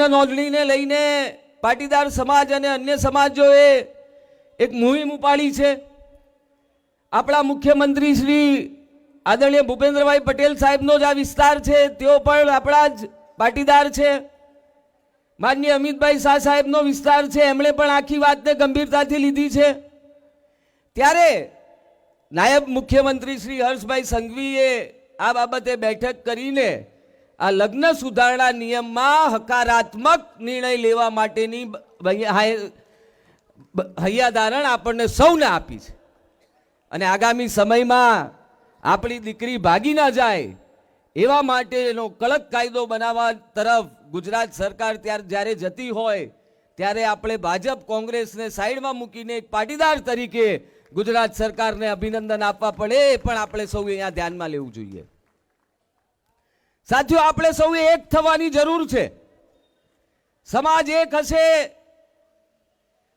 લગ્ન નોંધણીને લઈને પાટીદાર સમાજ અને અન્ય સમાજોએ એક મુહિમ ઉપાડી છે। આપણા મુખ્યમંત્રી શ્રી આદરણીય ભૂપેન્દ્રભાઈ પટેલ સાહેબનો જ આ વિસ્તાર છે, તેઓ પણ આપણા જ પાટીદાર છે। માનનીય અમિતભાઈ શાહ સાહેબનો વિસ્તાર છે, એમણે પણ આખી વાતને ગંભીરતાથી લીધી છે। ત્યારે નાયબ મુખ્યમંત્રી શ્રી હર્ષભાઈ સંઘવીએ આ બાબતે બેઠક કરીને આ લગ્ન સુધારણા નિયમમાં હકારાત્મક નિર્ણય લેવા માટેની હૈયાધારણ આપણને સૌને આપી છે અને આગામી સમયમાં આપણી દીકરી ભાગી ના જાય એવા માટેનો કડક કાયદો બનાવવા તરફ ગુજરાત સરકાર જ્યારે જતી હોય ત્યારે આપણે ભાજપ કોંગ્રેસને સાઈડમાં મૂકીને એક પાટીદાર તરીકે ગુજરાત સરકારને અભિનંદન આપવા પડે એ પણ આપણે સૌએ અહીંયા ધ્યાનમાં લેવું જોઈએ। સાથીઓ, આપણે સૌએ એક થવાની જરૂર છે। સમાજ એક હશે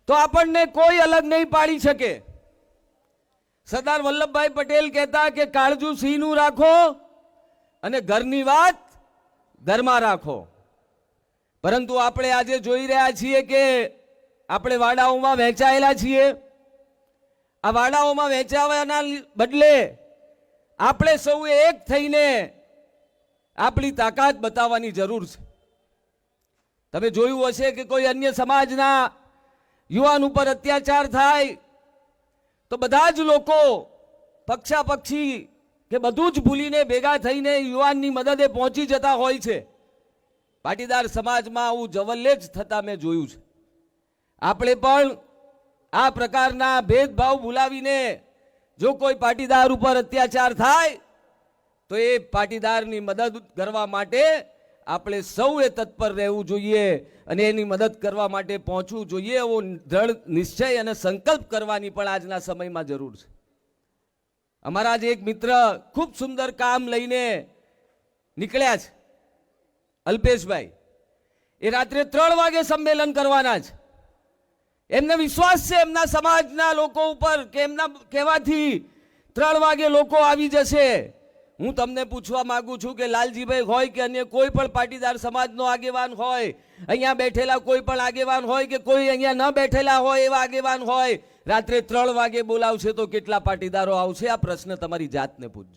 તો આપણને કોઈ અલગ નહીં પાડી શકે। સરદાર વલ્લભભાઈ પટેલ કહેતા કે કાળજુ સિંહનું રાખો અને ઘરની વાત ઘરમાં રાખો। પરંતુ આપણે આજે જોઈ રહ્યા છીએ કે આપણે વાડાઓમાં વહેંચાયેલા છીએ। આ વાડાઓમાં વહેંચાવાના બદલે આપણે સૌએ એક થઈને આપણી તાકાત બતાવવાની જરૂર છે। તમે જોયું હશે કે કોઈ અન્ય સમાજના યુવાન ઉપર અત્યાચાર થાય તો બધા જ લોકો પક્ષાપક્ષી કે બધું જ ભૂલીને ભેગા થઈને યુવાનની મદદે પહોંચી જતા હોય છે। પાટીદાર સમાજમાં આવું જવલ્લે જ થતા મેં જોયું છે। આપણે પણ આ પ્રકારના ભેદભાવ ભૂલાવીને જો કોઈ પાટીદાર ઉપર અત્યાચાર થાય તો એ પાટીદારની મદદ કરવા માટે આપણે સૌએ તત્પર રહેવું જોઈએ અને એની મદદ કરવા માટે પહોંચવું જોઈએ। એવો દ્રઢ નિશ્ચય અને સંકલ્પ કરવાની પણ આજના સમયમાં જરૂર છે। અમારા જ એક મિત્ર ખૂબ સુંદર કામ લઈને નીકળ્યા છે, અલ્પેશભાઈ। એ રાત્રે 3 વાગે સંમેલન કરવાના છે। એમને વિશ્વાસ છે એમના સમાજના લોકો ઉપર કે એમના કહેવાથી 3 વાગે લોકો આવી જશે। હું તમને પૂછવા માંગુ છું કે લાલજીભાઈ હોય કે અન્ય કોઈ પણ પાટીદાર સમાજનો આગેવાન હોય, અહીંયા બેઠેલા કોઈ પણ આગેવાન હોય કે કોઈ અહીંયા ન બેઠેલા હોય એવા આગેવાન હોય, રાત્રે 3 વાગે બોલાવશે તો કેટલા પાટીદારો આવશે? આ પ્રશ્ન તમારી જાતને પૂછજો।